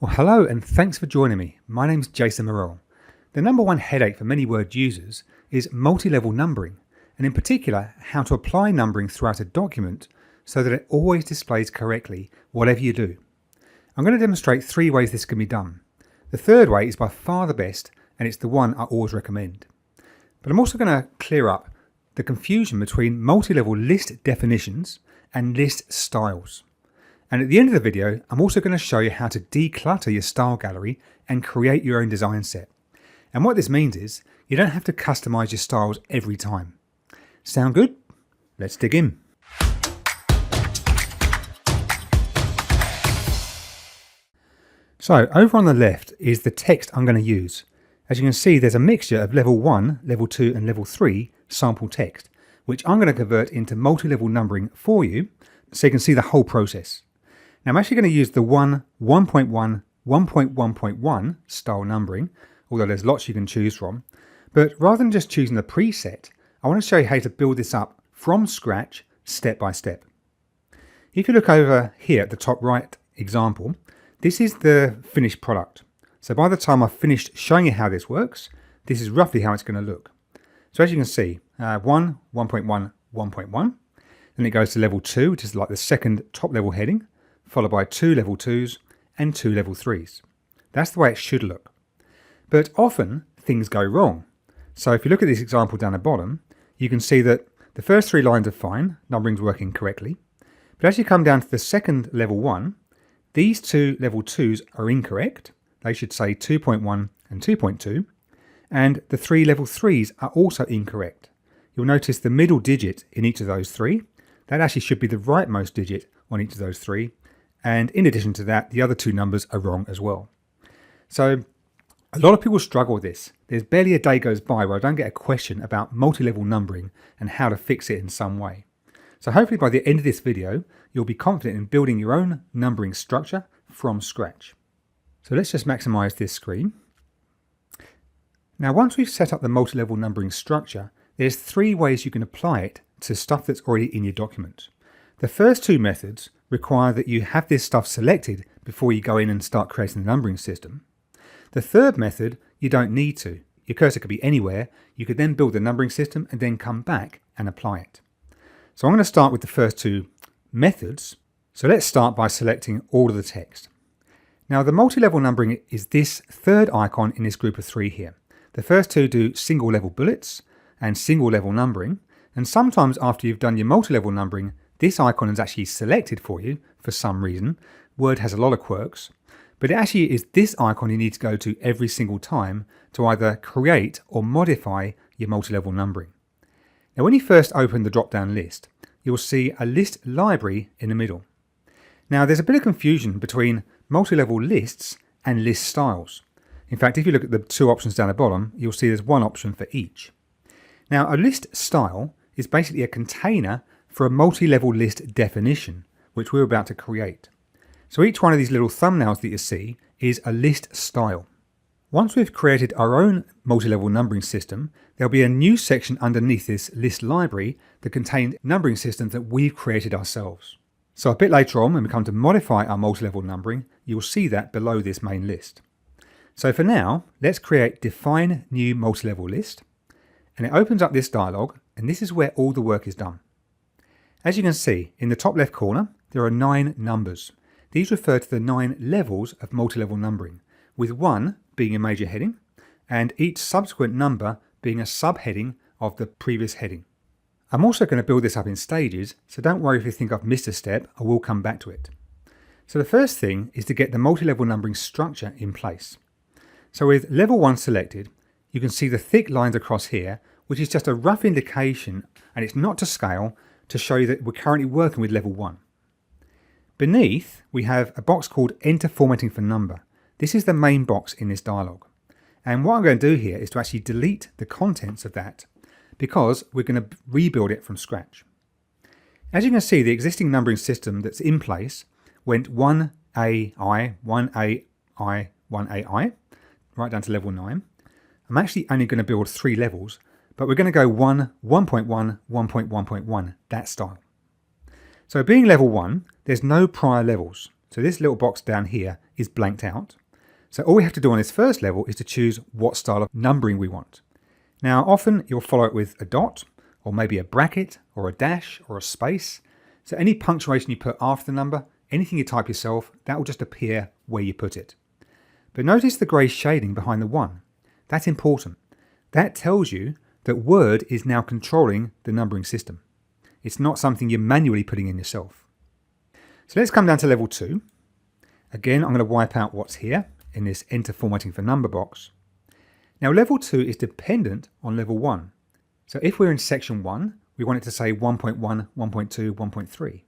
Well, hello and thanks for joining me. My name's JasonMorrell. The number one headache for many Word users is multi-level numbering, and in particular, how to apply numbering throughout a document so that it always displays correctly whatever you do. I'm going to demonstrate 3 ways this can be done. The third way is by far the best, and it's the one I always recommend. But I'm also going to clear up the confusion between multi-level list definitions and list styles. And at the end of the video, I'm also going to show you how to declutter your style gallery and create your own design set. And what this means is you don't have to customize your styles every time. Sound good? Let's dig in. So over on the left is the text I'm going to use. As you can see, there's a mixture of level 1, level 2 and level 3 sample text, which I'm going to convert into multi-level numbering for you so you can see the whole process. Now I'm actually going to use the 1, 1.1, 1.1.1 style numbering, although there's lots you can choose from. But rather than just choosing the preset, I want to show you how to build this up from scratch, step by step. If you look over here at the top right example, this is the finished product. So by the time I've finished showing you how this works, this is roughly how it's going to look. So as you can see, 1, 1.1, 1.1. Then it goes to level 2, which is like the second top level heading, followed by 2 level 2s and 2 level 3s. That's the way it should look. But often things go wrong. So if you look at this example down the bottom, you can see that the first 3 lines are fine, numbering's working correctly. But as you come down to the second level 1, these 2 level 2s are incorrect. They should say 2.1 and 2.2. And the 3 level 3s are also incorrect. You'll notice the middle digit in each of those 3. That actually should be the rightmost digit on each of those 3. And in addition to that, the other 2 numbers are wrong as well. So a lot of people struggle with this. There's barely a day goes by where I don't get a question about multi-level numbering and how to fix it in some way. So hopefully by the end of this video, you'll be confident in building your own numbering structure from scratch. So let's just maximize this screen. Now once we've set up the multi-level numbering structure, there's 3 ways you can apply it to stuff that's already in your document. The first 2 methods require that you have this stuff selected before you go in and start creating the numbering system. The third method, you don't need to. Your cursor could be anywhere. You could then build the numbering system and then come back and apply it. So I'm going to start with the first 2 methods. So let's start by selecting all of the text. Now the multi-level numbering is this third icon in this group of 3 here. The first 2 do single level bullets and single level numbering. And sometimes after you've done your multi-level numbering, this icon is actually selected for you for some reason. Word has a lot of quirks, but it actually is this icon you need to go to every single time to either create or modify your multi-level numbering. Now when you first open the drop-down list, you'll see a list library in the middle. Now there's a bit of confusion between multi-level lists and list styles. In fact, if you look at the 2 options down the bottom, you'll see there's 1 option for each. Now a list style is basically a container for a multi-level list definition, which we're about to create. So each one of these little thumbnails that you see is a list style. Once we've created our own multi-level numbering system, there'll be a new section underneath this list library that contains numbering systems that we've created ourselves. So a bit later on, when we come to modify our multi-level numbering, you'll see that below this main list. So for now, let's create define new multi-level list. And it opens up this dialog, and this is where all the work is done. As you can see, in the top left corner, there are 9 numbers. These refer to the 9 levels of multi-level numbering, with 1 being a major heading, and each subsequent number being a subheading of the previous heading. I'm also going to build this up in stages, so don't worry if you think I've missed a step, I will come back to it. So the first thing is to get the multi-level numbering structure in place. So with level 1 selected, you can see the thick lines across here, which is just a rough indication, and it's not to scale, to show you that we're currently working with level 1. Beneath, we have a box called Enter Formatting for Number. This is the main box in this dialog. And what I'm going to do here is to actually delete the contents of that, because we're going to rebuild it from scratch. As you can see, the existing numbering system that's in place went 1AI, 1AI, 1AI, right down to level 9. I'm actually only going to build 3 levels, but we're going to go 1, 1.1, 1.1.1, that style. So being level 1, there's no prior levels. So this little box down here is blanked out. So all we have to do on this first level is to choose what style of numbering we want. Now often you'll follow it with a dot, or maybe a bracket, or a dash, or a space. So any punctuation you put after the number, anything you type yourself, that will just appear where you put it. But notice the grey shading behind the 1. That's important. That tells you that Word is now controlling the numbering system. It's not something you're manually putting in yourself. So let's come down to level 2. Again, I'm going to wipe out what's here in this enter formatting for number box. Now level 2 is dependent on level 1. So if we're in section 1, we want it to say 1.1, 1.2, 1.3.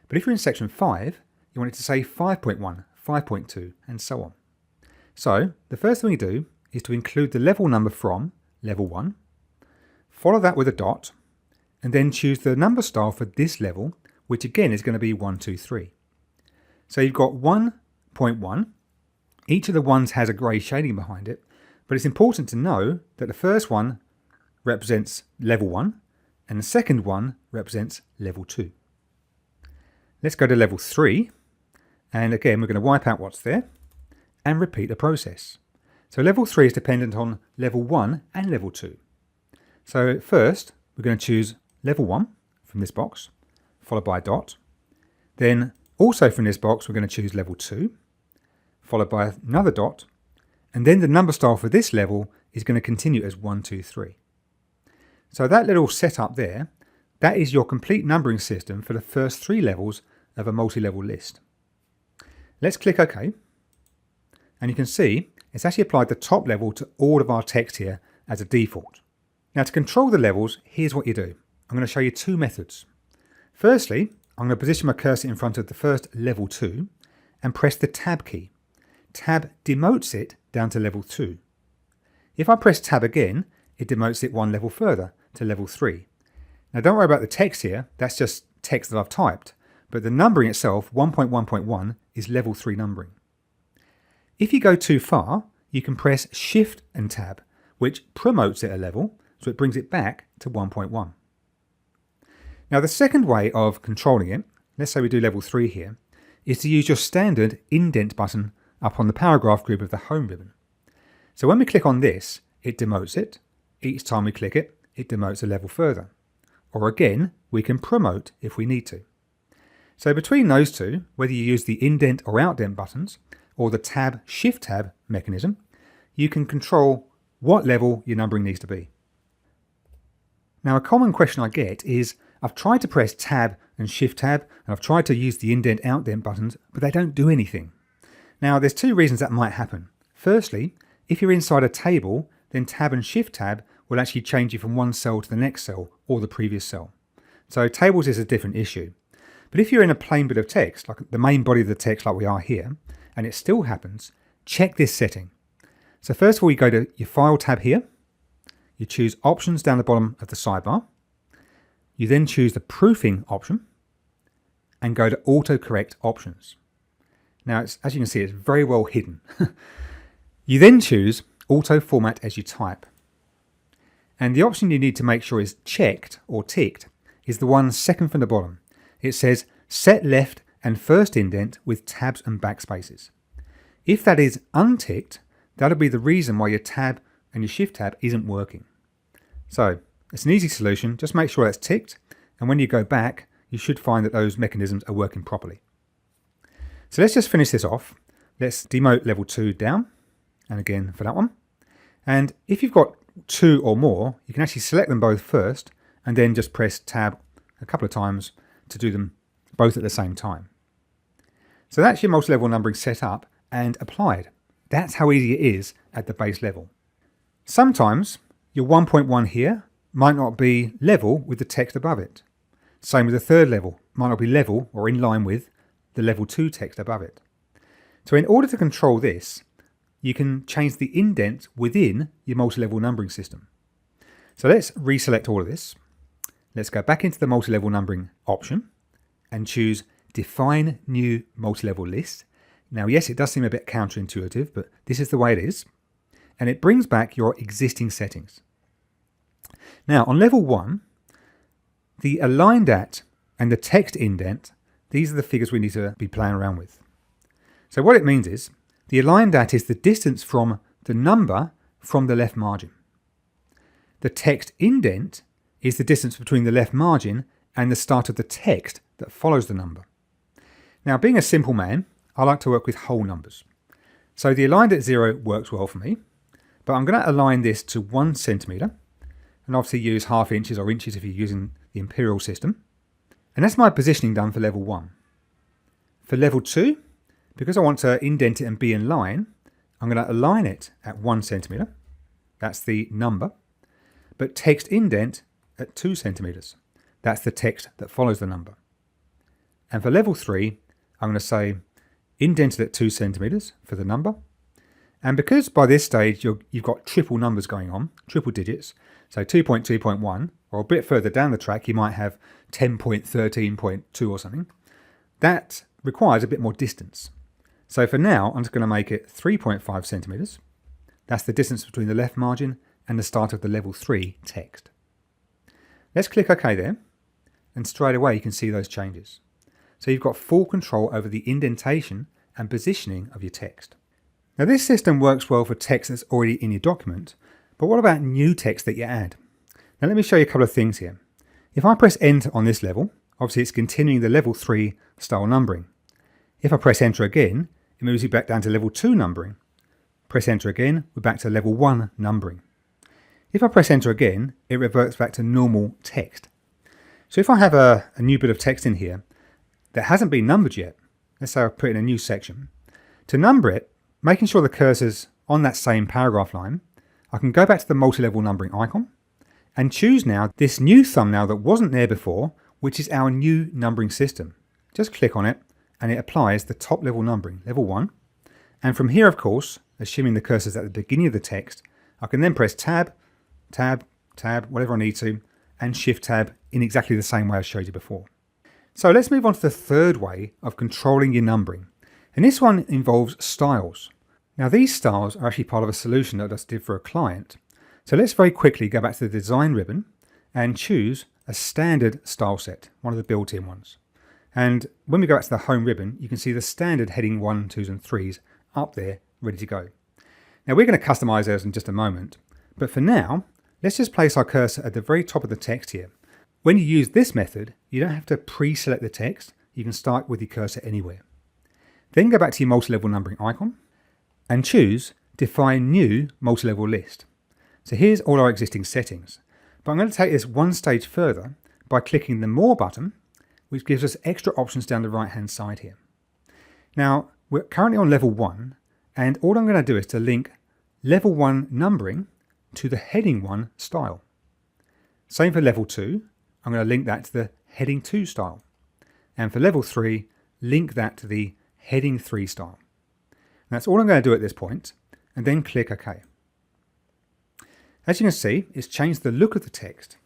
But if you're in section 5, you want it to say 5.1, 5.2, and so on. So the first thing we do is to include the level number from level 1, follow that with a dot, and then choose the number style for this level, which again is going to be 1, 2, 3. So you've got 1.1. Each of the ones has a grey shading behind it, but it's important to know that the first one represents level 1, and the second one represents level 2. Let's go to level 3, and again we're going to wipe out what's there, and repeat the process. So level 3 is dependent on level 1 and level 2. So first we're going to choose level 1 from this box, followed by a dot. Then also from this box we're going to choose level 2, followed by another dot, and then the number style for this level is going to continue as 1, 2, 3. So that little setup there, that is your complete numbering system for the first 3 levels of a multi-level list. Let's click OK, and you can see it's actually applied the top level to all of our text here as a default. Now to control the levels, here's what you do. I'm going to show you 2 methods. Firstly, I'm going to position my cursor in front of the first level 2 and press the Tab key. Tab demotes it down to level 2. If I press Tab again, it demotes it 1 level further to level 3. Now don't worry about the text here, that's just text that I've typed, but the numbering itself, 1.1.1, is level 3 numbering. If you go too far, you can press Shift and Tab, which promotes it a level, so it brings it back to 1.1. Now the second way of controlling it, let's say we do level 3 here, is to use your standard indent button up on the paragraph group of the home ribbon. So when we click on this, it demotes it. Each time we click it, it demotes a level further. Or again, we can promote if we need to. So between those two, whether you use the indent or outdent buttons, or the Tab Shift Tab mechanism, you can control what level your numbering needs to be. Now a common question I get is, I've tried to press Tab and Shift Tab, and I've tried to use the indent outdent buttons, but they don't do anything. Now there's 2 reasons that might happen. Firstly, if you're inside a table, then Tab and Shift Tab will actually change you from one cell to the next cell or the previous cell. So tables is a different issue. But if you're in a plain bit of text, like the main body of the text like we are here, and it still happens, check this setting. So first of all, you go to your File tab here, you choose Options down the bottom of the sidebar, you then choose the Proofing option, and go to Autocorrect Options. Now, as you can see, it's very well hidden. You then choose Auto Format as you type. And the option you need to make sure is checked or ticked is the one second from the bottom. It says Set Left and First Indent with tabs and backspaces. If that is unticked, that'll be the reason why your Tab and your Shift Tab isn't working. So it's an easy solution. Just make sure that's ticked, and when you go back, you should find that those mechanisms are working properly. So let's just finish this off. Let's demote level 2 down, and again for that one. And if you've got 2 or more, you can actually select them both first, and then just press Tab a couple of times to do them both at the same time. So that's your multi-level numbering set up and applied. That's how easy it is at the base level. Sometimes your 1.1 here might not be level with the text above it. Same with the third level, might not be level or in line with the level 2 text above it. So in order to control this, you can change the indent within your multi-level numbering system. So let's reselect all of this. Let's go back into the multi-level numbering option and choose Define New Multi-Level List. Now, yes, it does seem a bit counterintuitive, but this is the way it is. And it brings back your existing settings. Now, on level 1, the aligned at and the text indent, these are the figures we need to be playing around with. So what it means is the aligned at is the distance from the number from the left margin. The text indent is the distance between the left margin and the start of the text that follows the number. Now, being a simple man, I like to work with whole numbers. So the aligned at 0 works well for me, but I'm going to align this to 1 centimetre, and obviously use half inches or inches if you're using the imperial system. And that's my positioning done for level 1. For level 2, because I want to indent it and be in line, I'm going to align it at 1 centimetre. That's the number. But text indent at 2 centimetres. That's the text that follows the number. And for level 3, I'm going to say indented at 2 centimetres for the number. And because by this stage you've got triple numbers going on, triple digits, so 2.2.1, or a bit further down the track you might have 10.13.2 or something, that requires a bit more distance. So for now, I'm just going to make it 3.5 centimetres. That's the distance between the left margin and the start of the level 3 text. Let's click OK there, and straight away you can see those changes. So you've got full control over the indentation and positioning of your text. Now this system works well for text that's already in your document, but what about new text that you add? Now let me show you a couple of things here. If I press Enter on this level, obviously it's continuing the level 3 style numbering. If I press Enter again, it moves you back down to level 2 numbering. Press Enter again, we're back to level 1 numbering. If I press Enter again, it reverts back to normal text. So if I have a new bit of text in here that hasn't been numbered yet, let's say I put in a new section, to number it, making sure the cursor's on that same paragraph line, I can go back to the multi-level numbering icon and choose now this new thumbnail that wasn't there before, which is our new numbering system. Just click on it and it applies the top level numbering, level 1. And from here, of course, assuming the cursor's at the beginning of the text, I can then press Tab, Tab, Tab, whatever I need to, and Shift Tab in exactly the same way I showed you before. So let's move on to the third way of controlling your numbering. And this one involves styles. Now these styles are actually part of a solution that I just did for a client. So let's very quickly go back to the design ribbon and choose a standard style set, one of the built-in ones. And when we go back to the home ribbon, you can see the standard heading 1, 2s and 3s up there, ready to go. Now we're going to customize those in just a moment, but for now, let's just place our cursor at the very top of the text here. When you use this method, you don't have to pre-select the text, you can start with your cursor anywhere. Then go back to your multi-level numbering icon and choose Define New Multi-Level List. So here's all our existing settings, but I'm going to take this one stage further by clicking the More button, which gives us extra options down the right hand side here. Now we're currently on level 1, and all I'm going to do is to link level 1 numbering to the heading 1 style. Same for level 2, I'm going to link that to the heading 2 style. And for level 3, link that to the heading 3 style. And that's all I'm going to do at this point, and then click OK. As you can see, it's changed the look of the text,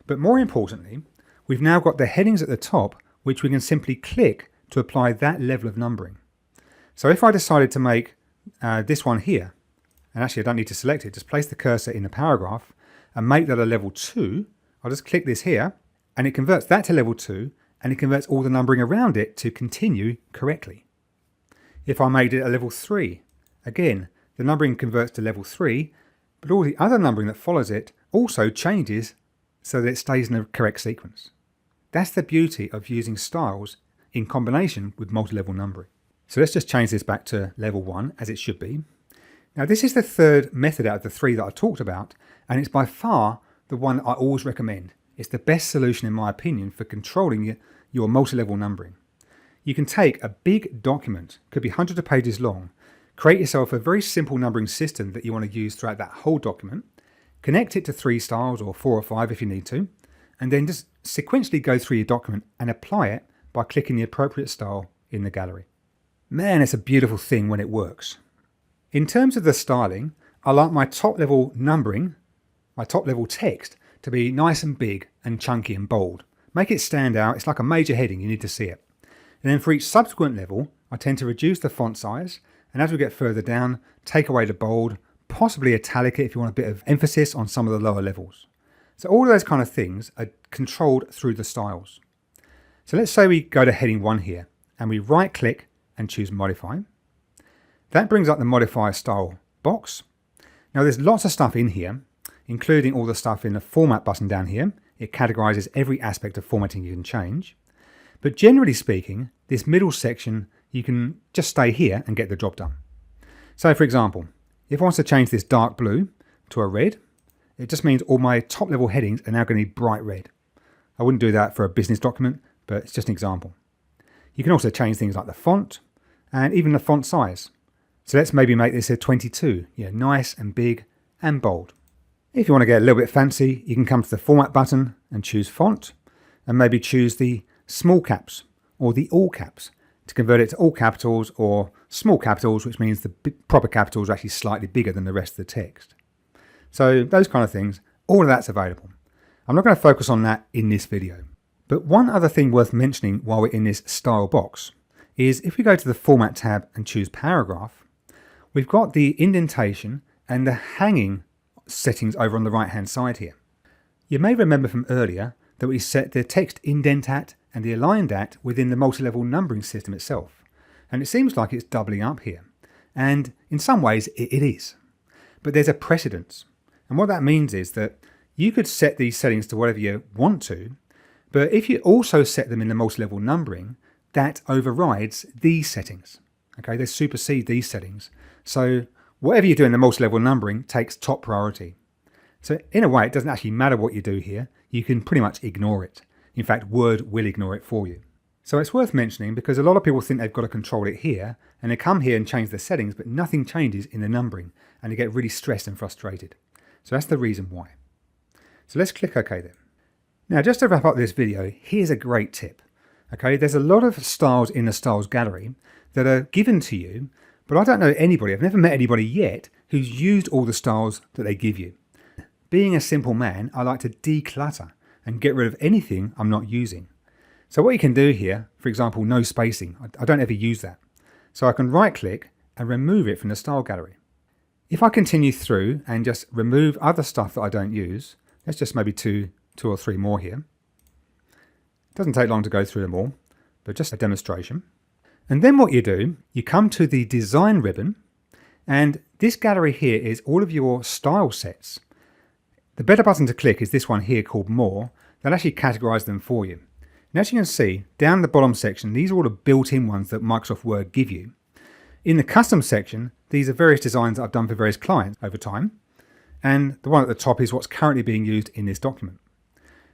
but more importantly, we've now got the headings at the top, which we can simply click to apply that level of numbering. So if I decided to make this one here, and actually I don't need to select it, just place the cursor in the paragraph and make that a level 2, I'll just click this here and it converts that to level 2 and it converts all the numbering around it to continue correctly. If I made it a level 3, again, the numbering converts to level 3, but all the other numbering that follows it also changes so that it stays in the correct sequence. That's the beauty of using styles in combination with multi-level numbering. So let's just change this back to level 1 as it should be. Now this is the third method out of the 3 that I talked about, and it's by far the one I always recommend. It's the best solution in my opinion for controlling your multi-level numbering. You can take a big document, could be hundreds of pages long, create yourself a very simple numbering system that you want to use throughout that whole document, connect it to 3 styles or 4 or 5 if you need to, and then just sequentially go through your document and apply it by clicking the appropriate style in the gallery. Man, it's a beautiful thing when it works. In terms of the styling, I like my top level numbering, my top level text, to be nice and big and chunky and bold. Make it stand out, it's like a major heading, you need to see it. And then for each subsequent level, I tend to reduce the font size, and as we get further down, take away the bold, possibly italic it if you want a bit of emphasis on some of the lower levels. So all of those kind of things are controlled through the styles. So let's say we go to heading 1 here, and we right click and choose Modify. That brings up the modifier style box. Now there's lots of stuff in here, including all the stuff in the format button down here. It categorizes every aspect of formatting you can change. But generally speaking, this middle section, you can just stay here and get the job done. So for example, if I want to change this dark blue to a red, it just means all my top level headings are now going to be bright red. I wouldn't do that for a business document, but it's just an example. You can also change things like the font and even the font size. So let's maybe make this a 22, nice and big and bold. If you want to get a little bit fancy, you can come to the format button and choose font and maybe choose the small caps or the all caps to convert it to all capitals or small capitals, which means the proper capitals are actually slightly bigger than the rest of the text. So those kind of things, all of that's available. I'm not going to focus on that in this video. But one other thing worth mentioning while we're in this style box is if we go to the format tab and choose paragraph, we've got the indentation and the hanging settings over on the right hand side here. You may remember from earlier that we set the text indent at and the aligned at within the multi-level numbering system itself. And it seems like it's doubling up here. And in some ways it is. But there's a precedence. And what that means is that you could set these settings to whatever you want to, but if you also set them in the multi-level numbering, that overrides these settings. Okay, they supersede these settings. So whatever you do in the multi-level numbering takes top priority. So in a way, it doesn't actually matter what you do here. You can pretty much ignore it. In fact, Word will ignore it for you. So it's worth mentioning because a lot of people think they've got to control it here, and they come here and change the settings, but nothing changes in the numbering, and they get really stressed and frustrated. So that's the reason why. So let's click OK then. Now, just to wrap up this video, here's a great tip. Okay, there's a lot of styles in the styles gallery that are given to you, but I don't know anybody, I've never met anybody yet who's used all the styles that they give you. Being a simple man, I like to declutter and get rid of anything I'm not using. So what you can do here, for example, no spacing, I don't ever use that. So I can right click and remove it from the style gallery. If I continue through and just remove other stuff that I don't use, let's just maybe two or three more here. It doesn't take long to go through them all, but just a demonstration. And then what you do, you come to the design ribbon, and this gallery here is all of your style sets. The better button to click is this one here called More. That actually categorises them for you. And as you can see, down the bottom section, these are all the built-in ones that Microsoft Word give you. In the custom section, these are various designs that I've done for various clients over time. And the one at the top is what's currently being used in this document.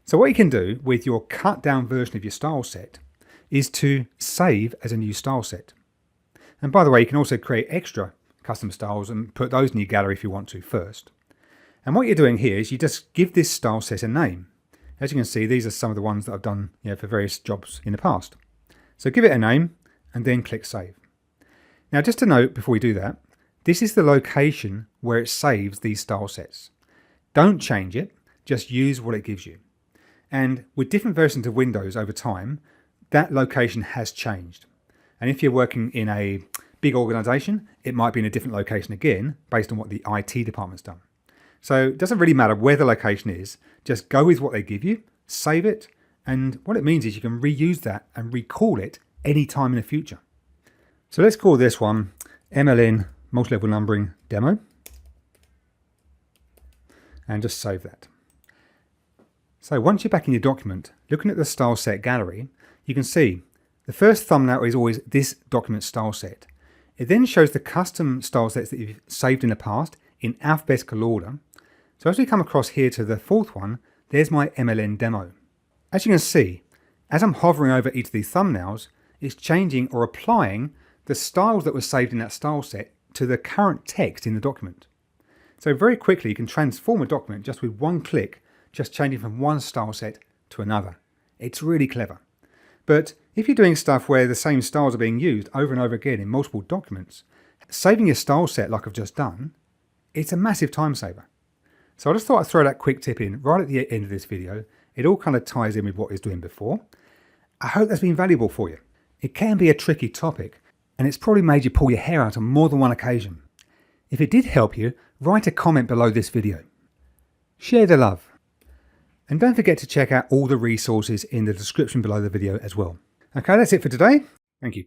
So what you can do with your cut down version of your style set is to save as a new style set. And by the way, you can also create extra custom styles and put those in your gallery if you want to first. And what you're doing here is you just give this style set a name. As you can see, these are some of the ones that I've done for various jobs in the past. So give it a name and then click Save. Now just to note before we do that, this is the location where it saves these style sets. Don't change it, just use what it gives you. And with different versions of Windows over time, that location has changed. And if you're working in a big organization, it might be in a different location again, based on what the IT department's done. So it doesn't really matter where the location is, just go with what they give you, save it, and what it means is you can reuse that and recall it anytime in the future. So let's call this one MLN Multi-Level Numbering Demo, and just save that. So once you're back in your document, looking at the style set gallery, you can see the first thumbnail is always this document style set. It then shows the custom style sets that you've saved in the past in alphabetical order. So as we come across here to the fourth one, there's my MLN demo. As you can see, as I'm hovering over each of these thumbnails, it's changing or applying the styles that were saved in that style set to the current text in the document. So very quickly you can transform a document just with one click, just changing from one style set to another. It's really clever. But if you're doing stuff where the same styles are being used over and over again in multiple documents, saving your style set like I've just done, it's a massive time saver. So I just thought I'd throw that quick tip in right at the end of this video. It all kind of ties in with what I was doing before. I hope that's been valuable for you. It can be a tricky topic, and it's probably made you pull your hair out on more than one occasion. If it did help you, write a comment below this video. Share the love. And don't forget to check out all the resources in the description below the video as well. Okay, that's it for today. Thank you.